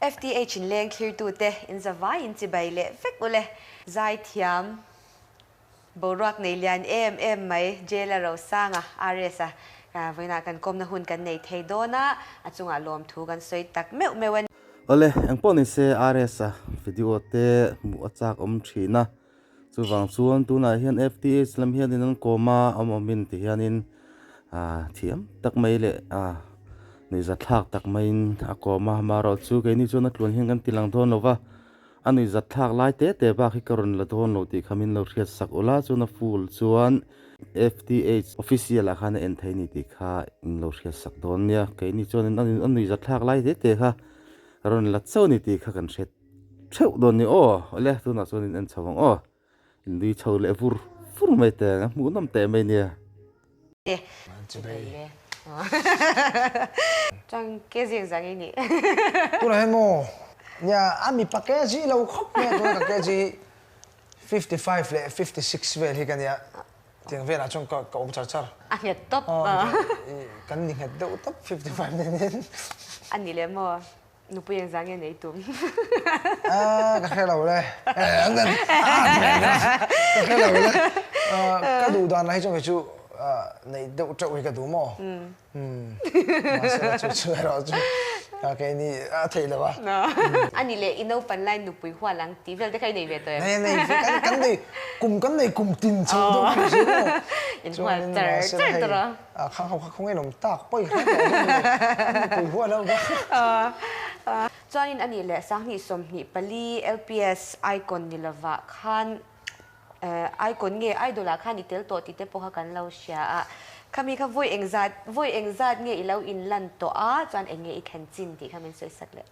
FTH in leng clear tu te in zawai in chibai le vek ule zai thiam borak nei lian em mai jela ro sanga aresa ka voina kan kom na hun kan nei thei dona achunga lom thu kan soi tak meu mewan ole angpon ni se aresa video te mu achak thina chuwang chuan tuna hian FTH lam hian in koma amomin ti hianin thiam tak mai le nei za thak tak mai a koma maro chu ke ni chuna tlun hian kan tilang thon lova ani za thak lai te ba khi karon la thon lo ti khamin lo riat sak ola chuna full chuan FTH official a khan en thai ni ti kha in lo riat sak don nia ke ni chon ani za thak lai te kha karon la chau ni ti kha kan set theu don ni ole tuna chuan en chawang Hindi chau le fur mai te mu nam te mai nia chang ke riêng rằng ấy nhỉ tôi nói mo nhà anh bị bắt cái gì lâu khóc nè tôi cái gì 55 le 56 về thì cái này tiếng Việt là trong cậu chả chả anh nhật top cái này hết đâu top 55 nên anh nhỉ lem mo nụ bùi rằng ấy này tụm cái này lâu đấy anh cái này lâu đấy cái đủ đoàn này trong cái chú này đâu trâu cái đủ mo mà sẽ chú chú rồi chú cái này thấy là ba anh nhỉ lệ ino pan line nụ bùi hoa lăng tí về cái này về tôi này cái này cùng tin châu đâu cái gì mo in hoa trời rồi không nghe lòng ta bơi bùi hoa đâu cho nên anh lệ sáng ni som ni pali LPS icon ni lava khan icon nghe idol la khan itel to ti te poha kan lo sha kami kha voi engzat nge ilo in lan to chan enge I khan chin ti khamen soi sak le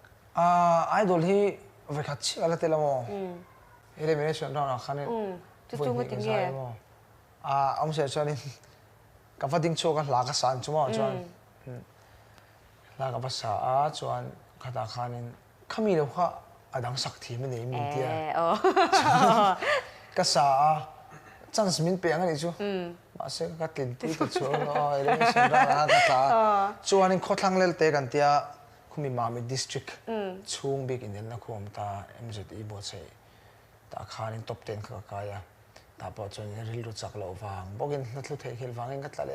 idol hi ve khat chi ala tela mo elimination round a khan chu chu ngot nge ông sẽ cho nên ka fating cho kan la ka san chu mo chuan la ka pasa chuan khata khanin khami lo kha adang sak thi me nei mi tia ka sa chance min pe angani chu ma se ka tin ti ta chu ele se ra ka ta chuan in khothlang lel te kan tia khumi ma mi district chung big in na khom ta MZE bo che ta khanin top 10 ka kaya ta po chuan ril ru chak lo wang bogin na thlu thei khil wangin ka tla le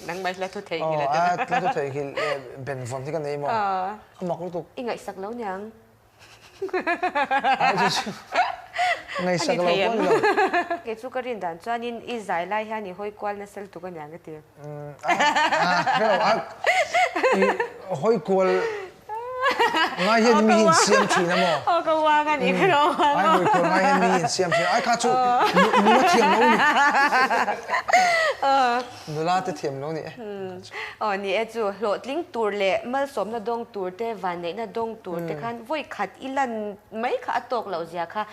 nang mai la thu thei ni la la thu thei khil ben von ti kan nei mo amak lu tu ingai sak lo nyang ngay sắc lâu quá lâu cái chú cái riêng đàn cho nên ít giải lại ha ni hoi qual na sel tu cái nhang cái tiền hoi qual ngay hiện mi hiện xiêm chỉ nè mo cái hoa cái này cái đó ai hoi qual ngay hiện mi hiện xiêm chỉ ai khá chú mua thiềm lâu nè đồ la te thiềm lâu nè nè chú lột lính tour lệ mal som na dong tour te van nei na dong tour te khan voi khat ilan mấy khát tok lâu zia kha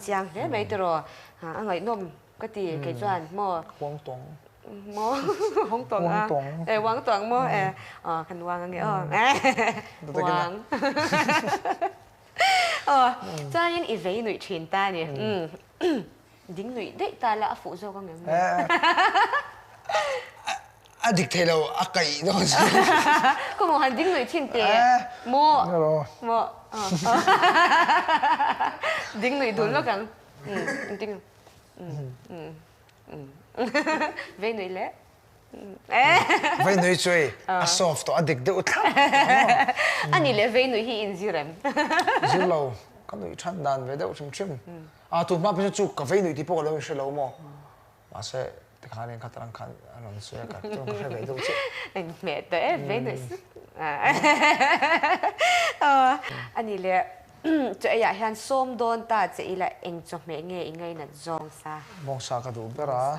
chiang le mấy tro anh ấy nom cái gì cái chuan mo Quang Tong mo hong tong Quang Tong mo khăn Quang nghe Quang cho nên ít vậy nữ truyền ta nè dính nữ đấy ta là phụ do con người adik thế lâu akai đó có một hành dính nữ truyền tệ mo dính nữ đúng lo càng dính về nữ lẽ vậy nói chơi soft to adik được anh ấy lẽ về nữ hi in zirem zir lâu cái nói chăn đàn về đâu chim chim tụi mà bây giờ chụp cà phê nữ thì bao lâu sẽ lâu mo mà sẽ thì khá nên khát răng khát anh sẽ cả trong cái về đâu chứ anh mẹ tới về nữ anh ấy lẽ cho ai hiện xóm đồn ta chỉ là anh cho mẹ nghe ngay là zong sa cái đủ bera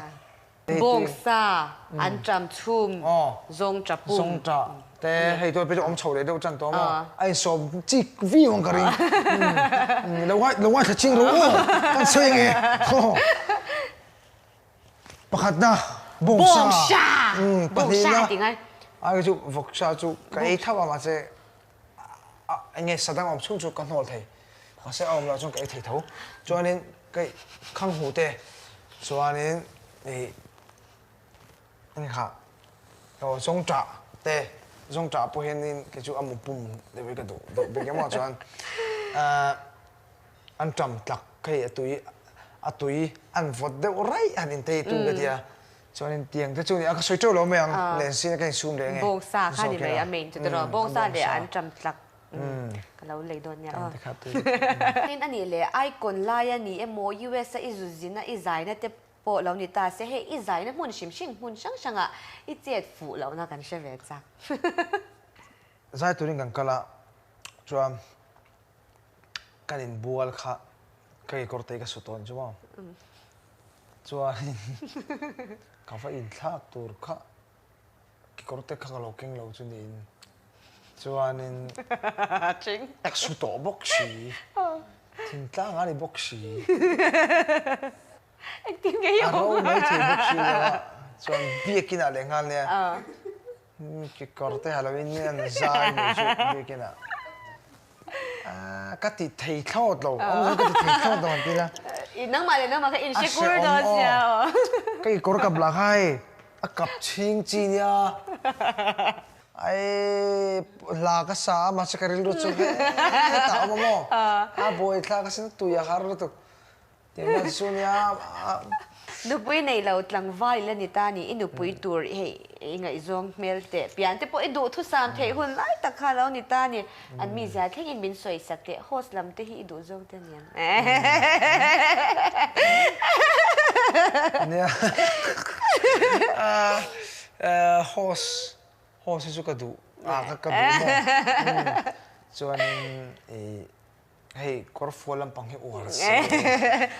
bông sa anh trầm chum zong chập zong chập thế hay tôi bây giờ ông chầu đấy đâu chân to mà anh xóm chỉ vi hoàng cái gì lâu quá thật chinh rồi anh chơi nghe bạc na bông sa tiếng Anh ai chú vọc sa chú cái tháp mà sẽ anh nghe sao đang ông chung chú con hồ thầy mà sẽ ông là trong cái thầy thấu cho nên cái khang hồ tê cho nên thì anh khá rồi trong trà tê zong tra po hianin ke chu amu pum de we ka do be ke mo chuan an tram tlak kai atui an vot de rai an in te tu ka dia chuan in tiang te chu ni a soi to lo me ang len sin ka sum le nge โบกซาค่ะนี่เลยอเมนจุดรอโบกซาเดี๋ยวอันจำตักก็เราเลยโดนเนี่ย ครับ นี่อันนี้เลยไอ้คนไล่อันนี้เอ็มโอ US อิจุจินะอิใจนะเตปอเรานี่ตาเสียให้อิใจนะมุนชิมชิงมุนช่างช่างอ่ะอิเจ็ดฝูเรานะกันเชฟเวจัก zai turin kan kala chuan kanin bual kha kai korte ka suton chuwa chuan ka fa in thak tur kha ki korte kha lo keng lo chu nin chuan in จริง tak su to bok si tin tlang ani bok si ไอ้ทิ้งไงอยู่ aro mai thi bok si la chuan biakin a le ngal ne ki korte halloween ni an zai ni chu biakin a ka ti thei thot lo ang ka ti thei thot lo ti la อินนั่งมาเลยนั่งมาก็อินชิกูร์ดอนเชียว cái cột cặp là hai cặp chinh chi nha ai là cái sao mà sẽ cái lúc trước cái tạo mà mò bồi là cái sinh tụi ya har rồi tiếng nói xuân nha ดูปุ้ยในเราตลังวาลิลนิตานี่อินูปุ้ยตัวเฮ้ยไงจงเมลเตะเปียนแต่พอไอ้ดูทุสามเทหุ่นไล่ตะคาแล้วนิตานี่อันมีใจแค่ยินบินสวยสักเตะโฮสลำเตะฮีดูจงเตะเนี่ย เนี่ยhorse สุกดูก็ดูมั้งส่วนเฮ้ยกอล์ฟฟอลลัมปังให้อวดสิ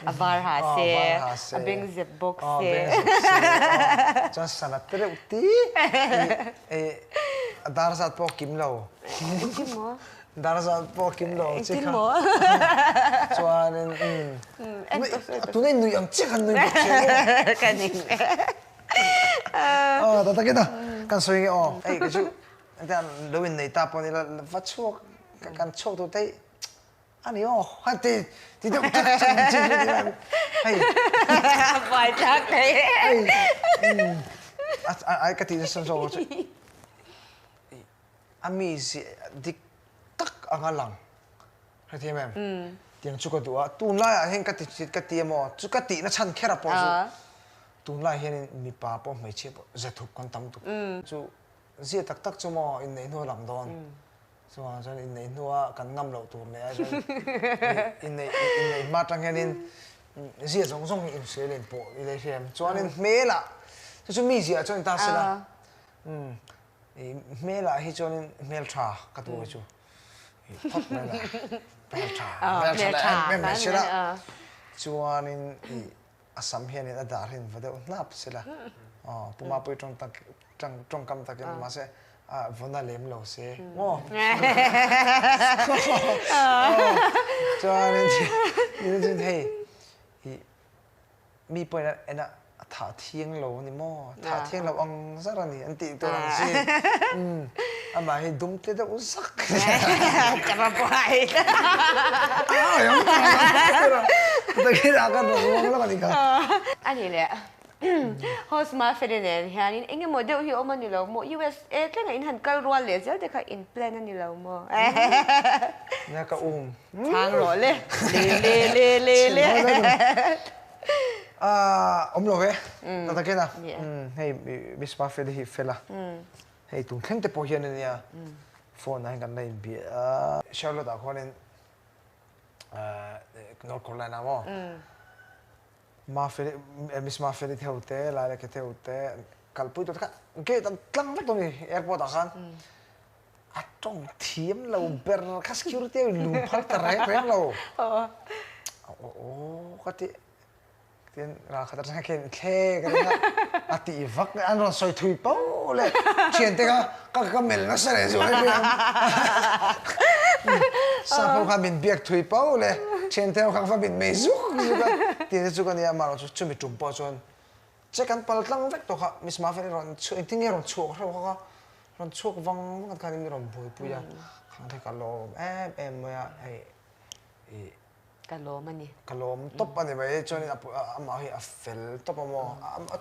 อาบาร์ฮาเซ่อาเบงเจ็บบ็อกเซ่ จนสนับเตะอุตีดาร์ซัดพอกิมโล กินหมอ ดาร์ซัดพอกิมโล กินหมอ ส่วนตัวนี้หนุ่ยอังเจ๊กันหนุ่ยบอกเชื่อ กันเอง แต่ตะกี้นะกันสวยงี้อ๋อเอ้ยก็ชูแต่เราเป็นในตาปนี่ละวัดชั่วกันโชคตัวเต้อันนี้อ๋อฮันตีที่ต้องจังจริงๆนะเฮ้ย ปล่อยชักเลย ไอ้กติจะสมสมว่าอามีสิดิตักอ่างหลังเฮ้ยที่แม่เตียงชุกตัวตูนไล่เห็นกติมอชุกติน่ะฉันแค่รับพอตูนไล่เห็นมีป่าปอไม่เชื่อจะถูกคนตำตุกจูเสียตักจูมออินในหัวหลังดอนส่วนฉันอินในหัวกันงำเหล่าตัวเนี่ยอินในมาตั้งแค่นี้เสียส่งอินเสียเล่นโปอินในเชื่อมส่วนอินเมล่ะจูมีเสียจนตาเสียเมล่ะที่จนเมลทรากระตัวจูพอดเมล่ะเมลทราเมลเสียละส่วนอินอาสัมเฮียนี่ดารินวันเดียวนับเสียละปุ่มมาไปตรงกำตะกี้มาเสียวันนั้นเลี้ยงเราเสียโอ้ส่วนนี่เฮ้ยมีไปนะเอ็นะถ่าเที่ยงเรานี่มั่วถ่าเที่ยงเราอังสักนี่อันติตัวนั้นสิอันมาให้ดุมเตะอุสักจะมาปล่อยยังตะกี้อาการร้อนแล้วกันอีกอันนี้แหละโฮสมาเฟรนเนี่ยฮะนี่เอ็งโมเดลฮิโอมันนี่เราโม US เอ๊ะแค่ไหนอินหันกัลรัวเลยเจ้าเด็กอินเพลนนั่นนี่เราโมเนี่ยก็ทางรอเลยเล่lo ve ta ke na hey bis pa fe hi fela hey tu theng te po hian ania phone ai kan nei bi Charlotte da khonen North Carolina mo ma fe mis ma fe the hotel la le ke the hotel kalpui to ka ke tlang to ni airport a khan a tong thiam lo ber ka security lu phal ta re lo ka ti tin ra khata sa ken khe ka na ati vak an ro soi thui pau le chen te ka mel na sa re jo sa pau ka bin biak thui pau le chen te ka fa bin me zu ka ti zu ka ni ma ro chu mi tum po chon che kan pal tlang vek to kha mis ma fe ron chu ting ron chu ka ron chu wang ka ni ron boi pu ya khang the ka lo em ya ai กะโลมันนี่ kalom top ani bai chonin ama hi a fel top amo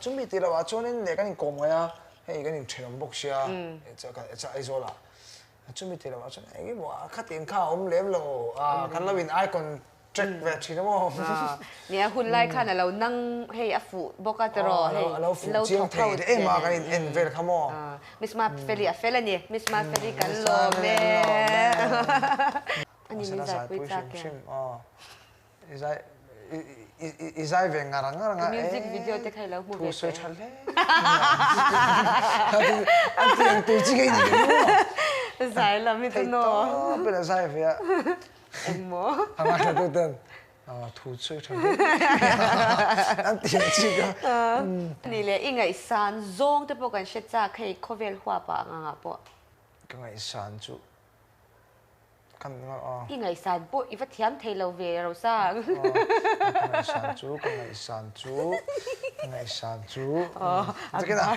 chumi tira wa chonin le kan kom ya hey cái này chuyện bốc xia cho ai rồi là chúng mình thì là cho này cái bộ khát tiền khao ông lém lộ khăn là bên ai còn check về chuyện đó khôngเนี่ยหุ่นไล่ค่ะน่ะเรานั่งให้อฟูบอกกันตลอดให้ เราฝูเจียงเทยเอ็มมากันเอ็นเวลขโมยมิสมาเฟลีเฟลนี่มิสมาเฟลีกันลมแม่อันนี้มิสมาปุ้ยจักแกอีไซเวงงารังมิวสิกวิดีโอเทคให้เราพูดไปสวยชัดเลยอันที่ยังตัวจริงนี่กัน ใส่ละมิตุโนเป็นไซเวียเอ็มโมทำไมถึงตัวเต้นถูสวยชัดเลยอันที่ยังจริงนี่เลยอีไงซานซงที่พวกกันเช็ดจากให้โคเวลหัวปะงาปะก็ไงซานจูกันอีไงซานปะอีฟัดเทียมเทเลเวเราสร้างซานจูก็ไงซานจูจะกินอะไร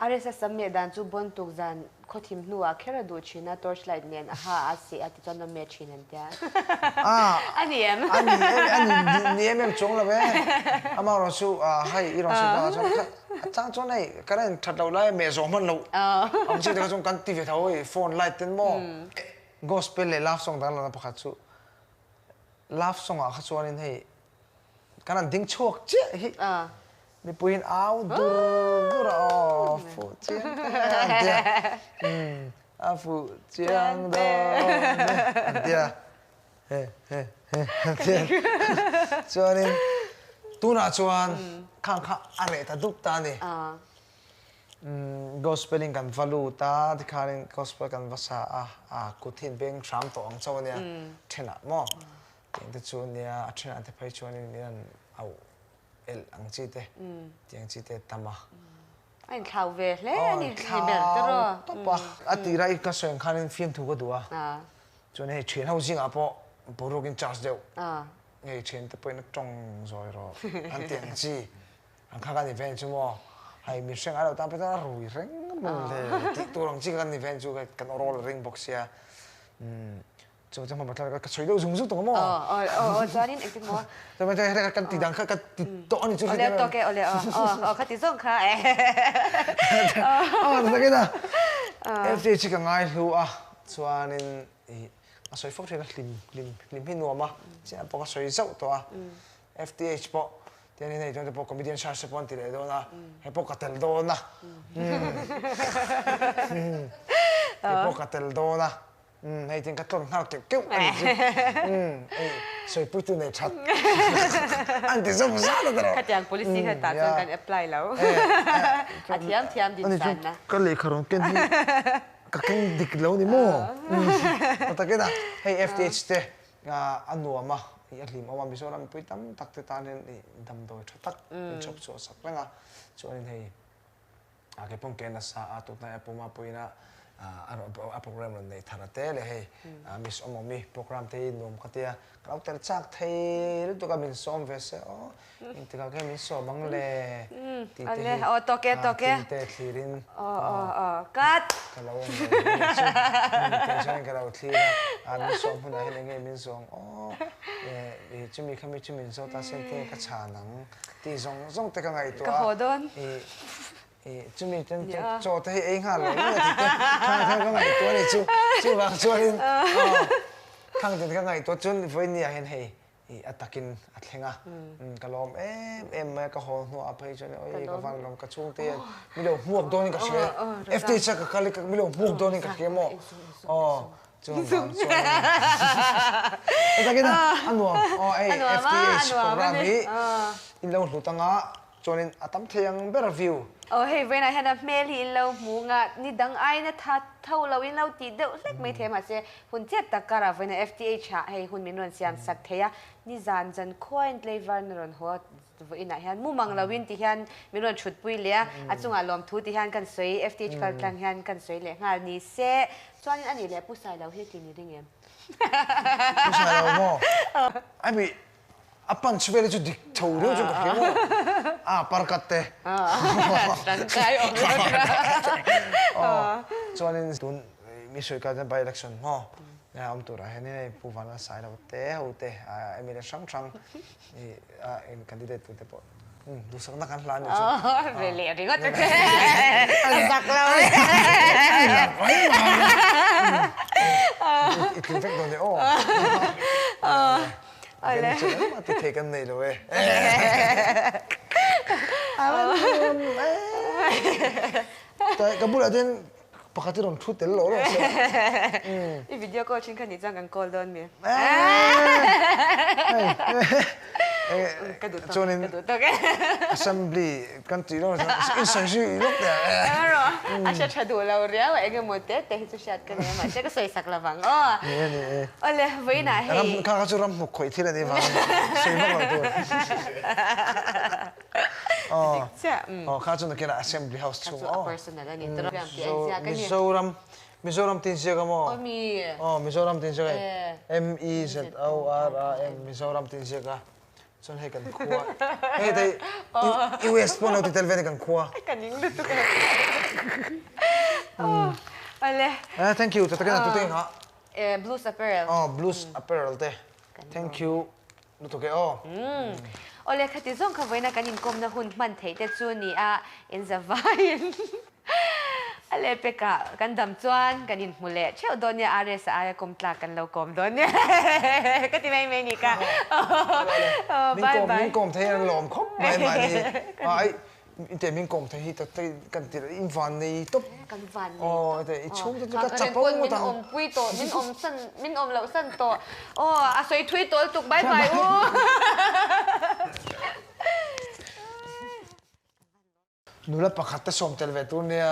อะไรสักสมัยดันจูบนตุกจันเขาทิมนัวแค่ระดูชินะทอร์ชไลท์เนี่ยอาเซียติดจนน้ำเมชินันเดียอันนี้นี่เอ็มจงละเว้ยอามาเราสู้ให้อีเราสู้มาจงจ้างจงไหนก็ได้ถัดเราไล่เมซอมันเราอันที่เด็กจงกันทีวีเท่าไอ้โฟนไลท์เต็มหม้อกอสเปลเลยลาฟซองต่างเราพักสู้ลาฟซองข้าชวนนี่ให้กันดิ้งโชคเจ๊มีปุยนเอาดูฟูเจียงเดียฟูเจียงดอนเดียเดียชวนนี่ตูน่าชวนข้างอะไรแต่ดุกตานี่gospelin kan valutaที่ขาริน gospel กันภาษากุฏิเบงสามตัวของเจ้าเนี่ยเท่านั้นมั้งอย่างที่ชวนเนี่ยเท่านั้นที่ไปชวนนี่เอาอังจีเตยังจีเตตามาอันข่าวเวทเลยอันนี้เห็นแบบตลอดต๊อปะอันที่ไรก็ส่วนขารินฟิล์มถูกก็ดูจนให้เชียนเขาจริงอ่ะพอพอรู้กินจัสเดียวไงเชียนแต่ไปนักจงซอยรออันที่อังจีอันข้างกันอีเวนต์ชั่วโมงให้มีเสียงอะไรตามไปตั้งรุ่ยเร่งมันเลยที่ตัวอังจีกันอีเวนต์จู่กันโรลเร่งบ็อกเซียจงจะมาบัตรก็ช่วยดูสูงสุดตรงมั้งจอนี่เองจริงมั้งแต่ไม่ใช่กันติดดังกันติดโต๊ะนี่จุดเลี้ยโต๊ะแกเลี้ยขัดติดส่งค่ะแต่ก็นะFTH ก็ง่ายรู้ส่วนนี้สวยฟุกที่นักลิมพินัวมาเจ้าพวกสวยเจ้าตัว FTH พวกเดี๋ยวนี้เนี่ยจะพวกคอมเมดี้ชาร์สปอนติเลยโดนนะให้พวกกัตเตลโดนนะให้พวกกัตเตลโดนนะให้จริงก็ต้องห้าวเกี่ยวอันนี้สวยปุ๊บตัวเนี่ยชัดอันที่สมศักดิ์ตลอดขัดอย่าง policy ขัดตาจนกัน apply แล้วเทียมดินสันนะก็เลยขรุ่นกันที่ก็แค่ดิกแล้วนี่มั้งแต่ก็นะให้ FTH เตะอันนัวมาอันลิมเอาวันพิโซดมันไปตั้มตักเตตาเนี่ยดำโดยชัดตักเป็นชอบชัวสักแล้วนะส่วนนี้ให้แค่ป้องกันนะซาตุกนั้นผมมาปุยนะโปรแกรมในฐานะเตะเลยมิสอมมีโปรแกรมที่นุ่มก็เตียเราแต่จากเทหรือตัวก็มิสอมเวสอินทิก็แค่มิสอมบังเลยอะไรโตเกเตะทีรินกัดก็เราใช่ก็เราทีมิสอมคนไหนเงี้ยมิสอมจะมีคำจะมิสอมตาเส้นเตะก็ชาหนังที่ส่งแต่ก็ไงตัวก็โหดนจุ่มจนโจทย์ให้เองฮะเลยไม่ได้ติดข้างก็ไงตัวนี่จู่บางส่วนข้างติดก็ไงตัวจนไฟนี่เห็นให้อัตกินอัดเฮงก็ลมเอ็มก็หัวอภัยจนโอ้ยก็ฟังลมก็ช่วงเตี้ยไม่รู้หมวกโดนก็เชียร์ FT ชักก็คลิกไม่รู้หมวกโดนก็เกี่ยมอ๋อจู่บางส่วนแต่ก็นะอันนู้นFTH โปรแกรมนี้อินเราหลุดตั้งจนอัตมเทียงเบอร์วิวเฮ้ยเวลาเห็นเมลีเราหมูงะนี่ดังไอ้นะเท่าเราอินเราตีเดียวเล็กไม่เท่มาเสียหุ่นเจ็ดตะการะเวลา FTH ให้หุ่นมีนวลเสียมสักเทียนี่จานคอยน์เลเวอร์นรอนหัวอินอะไรมูมังเราวินที่ฮันมีนวลชุดปุยเลี้ยจุงอารมณ์ทุที่ฮันกันสวย FTH กันกลางฮันกันสวยเลยงานนี้เสียส่วนอันนี้เลยผู้ชายเราเฮ็ดกินนี่ได้ไงผู้ชายเราโม่ไอ้พี่appan svele ju dik thawre ju ka kemo parkatte tangkai chuanin tun mi soi ka by election ho ya am tura he ne puwana sai lo te ho te emile sang sang in candidate tu te po ดูสักนักการร้านนี่ อ๋อ จ้ะ เรียๆก็จะดักเราเลย อีกคลิปเฟกโดนเนี่ยโอ้ อะไร เดี๋ยวมาติดเทกันเลยเลยแต่กับบุรุษเดินปกติโดนทุบเต็มโลเลย อีวิดีโอก็ชิงคันนี้จังกันกอลดอนเนี่ยกระดูก จน กระดูกตัวแก assembly กันตีเราอินสันชื่อลูกเนี่ย เหรออาจจะดูเราเรียกว่าเองหมดแต่ที่สุดชัดกันเนี่ยมันจะก็สวยสักละวังอ๋อ นี่ อะไรไว้ไหนให้ รำข้าจะรำหนุกข่อยที่ไหนดีบ้างสวยมากเลยตัวอ๋อข้าจะนึกว่า assembly house ช่ว chung ง personal นี่ตัวแบบเปียเสียกันเนี่ย มิโซรัมตินเสียกันมั้ง มี อ๋อมิโซรัมตินเสียกัน MEZORAM มิโซรัมตินเสียกันจนให้กันคัวเฮ้ยแต่ US พวกเราติดเทลเวนิกันคัว กันยิงดูตัวกันอะไร thank you จะตะกันตัวเองฮะ blues apparel อ๋อ blues apparel เต้ thank you ดูตัวแกอ๋อโอเลคติซงเขาไว้นะกันยินกลมนะหุ่นมันเทแต่จูนี่อ่ะอินซาไวยอะไรเปกะกันดำจวนกันยินมุเล่เชื่อโดนเนี่ยอะไรสะอายกลมตากันเรากลมโดนเนี่ยก็ที่ไม่นี่กะบายบาย มิงกลมเทนลมครบบายบายนี่ไอ้แต่มิงกลมเทฮีแต่กันติดอินฟันนี่ตุ๊บ กันวัน อ๋อแต่ไอ้ชุ่มจะ ก็ จั จั บบ ป้ ป้ อ อง ง มิ มาน ตั้ง อมปุ้ยโตมินอมสั้นมินอมเหล่าสั้นโตโอ้อาศัยทุยโตตุกบายบายโอ้ นูละปะขัดแต่สมเทลเวตุเนี่ย